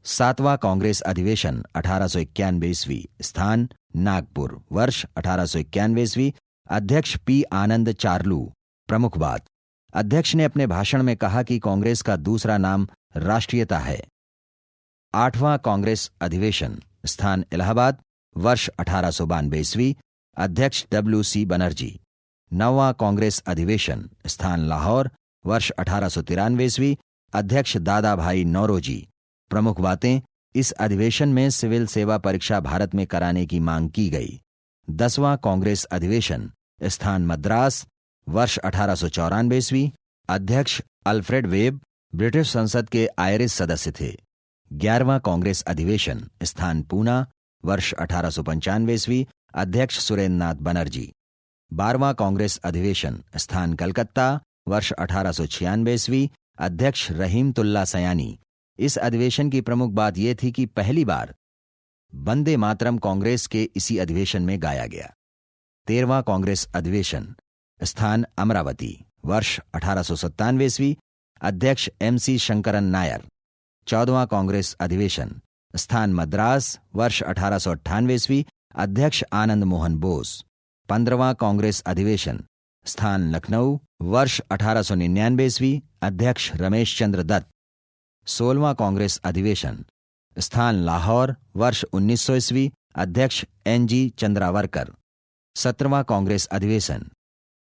7वां कांग्रेस अधिवेशन 1891 ईस्वी, स्थान नागपुर, वर्ष 1891 ईस्वी। अध्यक्ष पी आनंद चार्लू। प्रमुख बात, अध्यक्ष ने अपने भाषण में कहा कि कांग्रेस का दूसरा नाम राष्ट्रीयता है। 8वां कांग्रेस अधिवेशन, स्थान इलाहाबाद, वर्ष 1892 ईस्वी, अध्यक्ष WC बनर्जी। 9वां कांग्रेस अधिवेशन, स्थान लाहौर, वर्ष 1893 ईस्वी, अध्यक्ष दादा भाई नौरोजी। प्रमुख बातें, इस अधिवेशन में सिविल सेवा परीक्षा भारत में कराने की मांग की गई। 10वां कांग्रेस अधिवेशन, स्थान मद्रास, वर्ष 1894 ईस्वी, अध्यक्ष अल्फ्रेड वेब ब्रिटिश संसद के आयरिश सदस्य थे। 11वां कांग्रेस अधिवेशन, स्थान पूना, वर्ष 1895 ईस्वी, अध्यक्ष सुरेंद्र नाथ बनर्जी। 12वां कांग्रेस अधिवेशन, स्थान कलकत्ता, वर्ष 1896 ईस्वी, अध्यक्ष रहीमतुल्ला सयानी। इस अधिवेशन की प्रमुख बात यह थी कि पहली बार वंदे मातरम कांग्रेस के इसी अधिवेशन में गाया गया। 13वां कांग्रेस अधिवेशन, स्थान अमरावती, वर्ष 1897 ईस्वी, अध्यक्ष MC शंकरन नायर। 14वां कांग्रेस अधिवेशन, स्थान मद्रास, वर्ष 1898 ईस्वी, अध्यक्ष आनंद मोहन बोस। 15वां कांग्रेस अधिवेशन, स्थान लखनऊ, वर्ष 1899 ईस्वी, अध्यक्ष रमेश चंद्र दत्त। 16वां कांग्रेस अधिवेशन, स्थान लाहौर, वर्ष 1900 ईस्वी, अध्यक्ष NG चंद्रावरकर। 17वां कांग्रेस अधिवेशन,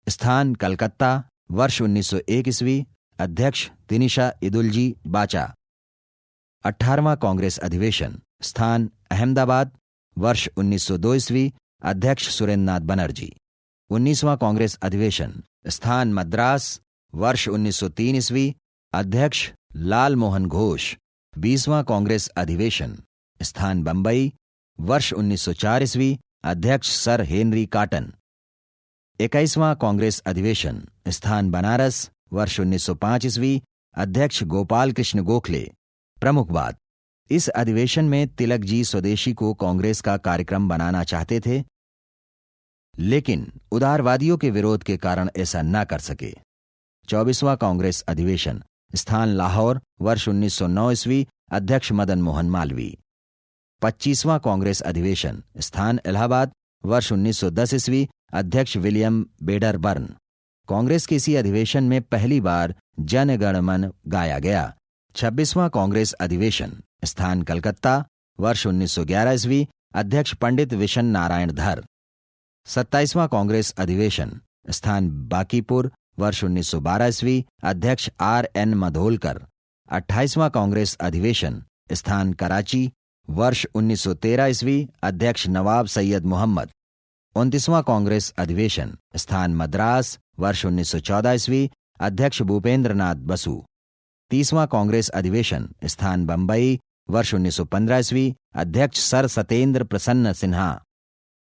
स्थान कलकत्ता, वर्ष 1901 ईस्वी, अध्यक्ष दिनिशा इदुलजी बाचा। 18वां कांग्रेस अधिवेशन, स्थान अहमदाबाद, वर्ष 1902 ईस्वी, अध्यक्ष सुरेंद्र नाथ बनर्जी। 19वां कांग्रेस अधिवेशन, स्थान मद्रास, वर्ष 1903 ईस्वी, अध्यक्ष लाल मोहन घोष। 20वां कांग्रेस अधिवेशन, स्थान बंबई, वर्ष 1904 ईस्वी, अध्यक्ष सर हेनरी काटन। 21वां कांग्रेस अधिवेशन, स्थान बनारस, वर्ष 1905 ईस्वी, अध्यक्ष गोपाल कृष्ण गोखले। प्रमुख बात, इस अधिवेशन में तिलक जी स्वदेशी को कांग्रेस का कार्यक्रम बनाना चाहते थे, लेकिन उदारवादियों के विरोध के कारण ऐसा न कर सके। 24वां कांग्रेस अधिवेशन, स्थान लाहौर, वर्ष 1909 ईस्वी, अध्यक्ष मदन मोहन मालवीय। 25वां कांग्रेस अधिवेशन, स्थान इलाहाबाद, वर्ष 1910 ईस्वी, अध्यक्ष विलियम बेडर बर्न। कांग्रेस के इसी अधिवेशन में पहली बार जन गण मन गाया गया। 26वां कांग्रेस अधिवेशन, स्थान कलकत्ता, वर्ष 1911 ईस्वी, अध्यक्ष पंडित विशन नारायण धर। 27वां कांग्रेस अधिवेशन, स्थान बांकीपुर, वर्ष 1912 ईस्वी, अध्यक्ष RN मधोलकर। 28वां कांग्रेस अधिवेशन, स्थान कराची, वर्ष 1913 ईस्वी, अध्यक्ष नवाब सैयद मोहम्मद। 29वां कांग्रेस अधिवेशन, स्थान मद्रास, वर्ष 1914 ईस्वी, अध्यक्ष भूपेंद्र नाथ बसु। 30वां कांग्रेस अधिवेशन, स्थान बंबई, वर्ष 1915 ईस्वी, अध्यक्ष सर सत्येंद्र प्रसन्न सिन्हा।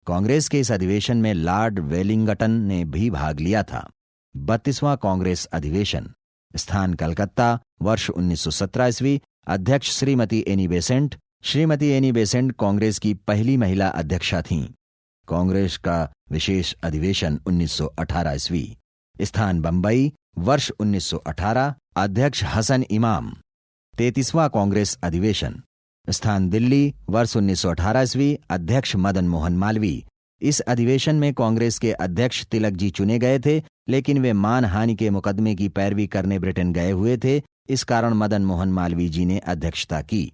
कांग्रेस के इस अधिवेशन में लॉर्ड वेलिंगटन ने भी भाग लिया था। 32वां कांग्रेस अधिवेशन, स्थान कलकत्ता, वर्ष 1917 ईस्वी, अध्यक्ष Shrimati Annie Besant. Shrimati Annie Besant Congress की पहली महिला अध्यक्षा थीं। कांग्रेस का विशेष अधिवेशन 1918 ईस्वी, स्थान बंबई, वर्ष 1918, अध्यक्ष हसन इमाम। 33वां कांग्रेस अधिवेशन, स्थान दिल्ली, वर्ष 1918 ईस्वी, अध्यक्ष मदन मोहन मालवीय। इस अधिवेशन में कांग्रेस के अध्यक्ष तिलक जी चुने गए थे, लेकिन वे मानहानि के मुकदमे की पैरवी करने ब्रिटेन गए हुए थे। इस कारण मदन मोहन मालवीय जी ने अध्यक्षता की।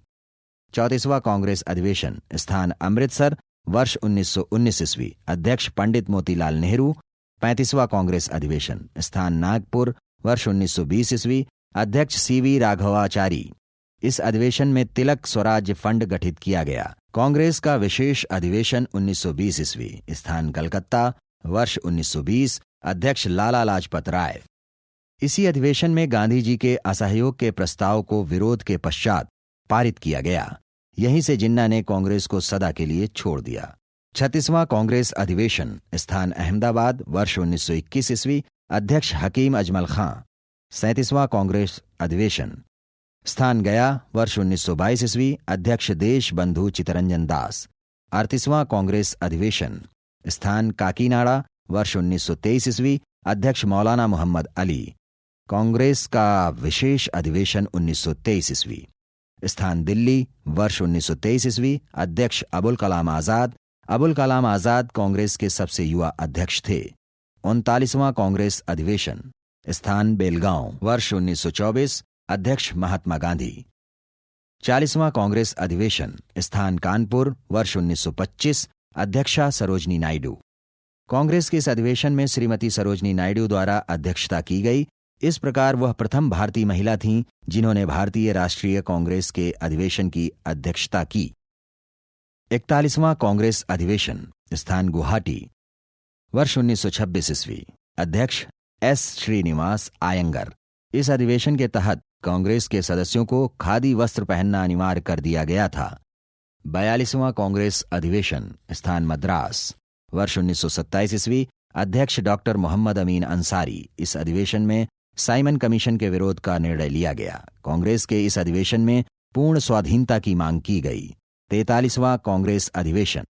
34वां कांग्रेस अधिवेशन, स्थान अमृतसर, वर्ष 1919 ईस्वी, अध्यक्ष पंडित मोतीलाल नेहरू। 35वां कांग्रेस अधिवेशन, स्थान नागपुर, वर्ष 1920 ईस्वी, अध्यक्ष CV राघवाचारी। इस अधिवेशन में तिलक स्वराज्य फंड गठित किया गया। कांग्रेस का विशेष अधिवेशन 1920 ईस्वी, स्थान कलकत्ता, वर्ष 1920, अध्यक्ष लाला लाजपत राय। इसी अधिवेशन में गांधी जी के असहयोग के प्रस्ताव को विरोध के पश्चात पारित किया गया। यहीं से जिन्ना ने कांग्रेस को सदा के लिए छोड़ दिया। 36वां कांग्रेस अधिवेशन, स्थान अहमदाबाद, वर्ष 1921 ईस्वी, अध्यक्ष हकीम अजमल खां। 37वां कांग्रेस अधिवेशन, स्थान गया, वर्ष 1922 ईस्वी, अध्यक्ष देश बंधु चितरंजन दास। 38वां कांग्रेस अधिवेशन, स्थान काकीनाडा, वर्ष 1923 ईस्वी, अध्यक्ष मौलाना मोहम्मद अली। कांग्रेस का विशेष अधिवेशन 1923 ईस्वी, स्थान दिल्ली, वर्ष 1923 ईस्वी, अध्यक्ष अबुल कलाम आजाद। अबुल कलाम आजाद कांग्रेस के सबसे युवा अध्यक्ष थे। 39वां कांग्रेस अधिवेशन, स्थान बेलगांव, वर्ष 1924, अध्यक्ष महात्मा गांधी। 40वां कांग्रेस अधिवेशन, स्थान कानपुर, वर्ष 1925, अध्यक्षा सरोजनी नायडू। कांग्रेस के इस अधिवेशन में श्रीमती सरोजनी नायडू द्वारा अध्यक्षता की गई। इस प्रकार वह प्रथम भारतीय महिला थीं जिन्होंने भारतीय राष्ट्रीय कांग्रेस के अधिवेशन की अध्यक्षता की। 41वां कांग्रेस अधिवेशन, स्थान गुवाहाटी, वर्ष 1926 ईस्वी, अध्यक्ष एस श्रीनिवास आयंगर। इस अधिवेशन के तहत कांग्रेस के सदस्यों को खादी वस्त्र पहनना अनिवार्य कर दिया गया था। 42वां कांग्रेस अधिवेशन, स्थान मद्रास, वर्ष 1927 ईस्वी, अध्यक्ष डॉक्टर मोहम्मद अमीन अंसारी। इस अधिवेशन में साइमन कमीशन के विरोध का निर्णय लिया गया। कांग्रेस के इस अधिवेशन में पूर्ण स्वाधीनता की मांग की गई। 43वां कांग्रेस अधिवेशन,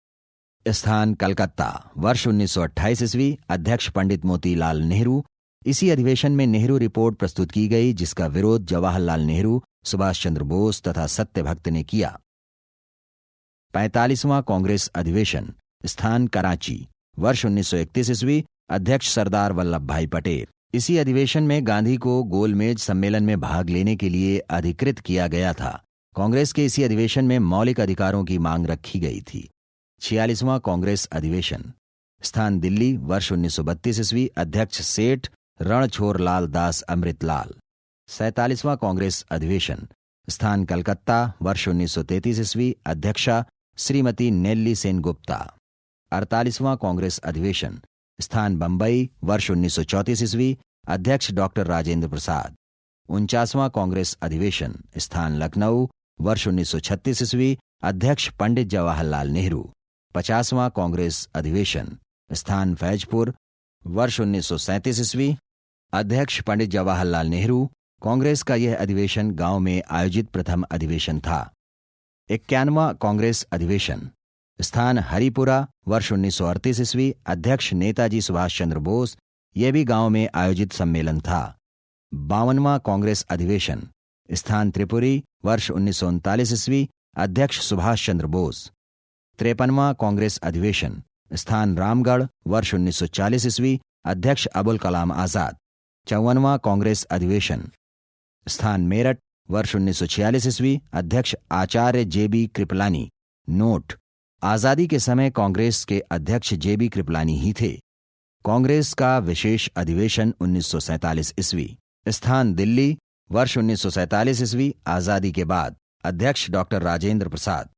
स्थान कलकत्ता, वर्ष 1928 ईस्वी, अध्यक्ष पंडित मोतीलाल नेहरू। इसी अधिवेशन में नेहरू रिपोर्ट प्रस्तुत की गई जिसका विरोध जवाहरलाल नेहरू, सुभाष चंद्र बोस तथा सत्यभक्त ने किया। 45वां कांग्रेस अधिवेशन, स्थान कराची, वर्ष 1931 ईस्वी, अध्यक्ष सरदार वल्लभ भाई पटेल। इसी अधिवेशन में गांधी को गोलमेज सम्मेलन में भाग लेने के लिए अधिकृत किया गया था। कांग्रेस के इसी अधिवेशन में मौलिक अधिकारों की मांग रखी गई थी। 46वां कांग्रेस अधिवेशन, स्थान दिल्ली, वर्ष 1932 ईस्वी, अध्यक्ष सेठ रणछोड़लाल दास अमृतलाल। 47वां कांग्रेस अधिवेशन, स्थान कलकत्ता, वर्ष 1933 ईस्वी, अध्यक्षा श्रीमती नेल्ली सेन गुप्ता। 48वां कांग्रेस अधिवेशन, स्थान बंबई, वर्ष 1934 ईस्वी, अध्यक्ष डॉक्टर राजेंद्र प्रसाद। 49वां कांग्रेस अधिवेशन, स्थान लखनऊ, वर्ष 1936 ईस्वी, अध्यक्ष पंडित जवाहरलाल नेहरू। 50वां कांग्रेस अधिवेशन, स्थान फैजपुर, वर्ष 1937 ईस्वी, अध्यक्ष पंडित जवाहरलाल नेहरू। कांग्रेस का यह अधिवेशन गांव में आयोजित प्रथम अधिवेशन था। 51वां कांग्रेस अधिवेशन, स्थान हरिपुरा, वर्ष 1938 ईस्वी, अध्यक्ष नेताजी सुभाष चंद्र बोस। यह भी गांव में आयोजित सम्मेलन था। 52वां कांग्रेस अधिवेशन, स्थान त्रिपुरी, वर्ष 1939 ईस्वी, अध्यक्ष सुभाष चंद्र बोस। 53वां कांग्रेस अधिवेशन, स्थान रामगढ़, वर्ष 1940 ईस्वी, अध्यक्ष अबुल कलाम आजाद। 54वां कांग्रेस अधिवेशन, स्थान मेरठ, वर्ष 1946 ईस्वी, अध्यक्ष आचार्य जेबी कृपलानी। नोट: आजादी के समय कांग्रेस के अध्यक्ष जेबी कृपलानी ही थे। कांग्रेस का विशेष अधिवेशन 1947 ईस्वी, स्थान दिल्ली, वर्ष 1947 ईस्वी, आजादी के बाद, अध्यक्ष डॉक्टर राजेंद्र प्रसाद।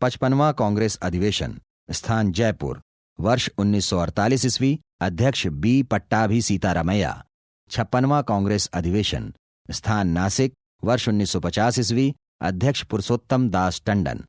55वां कांग्रेस अधिवेशन, स्थान जयपुर, वर्ष 1948 ईस्वी, अध्यक्ष बी पट्टाभी सीतारामैया। 56वां कांग्रेस अधिवेशन, स्थान नासिक, वर्ष 1950 ईस्वी, अध्यक्ष पुरुषोत्तम दास टंडन।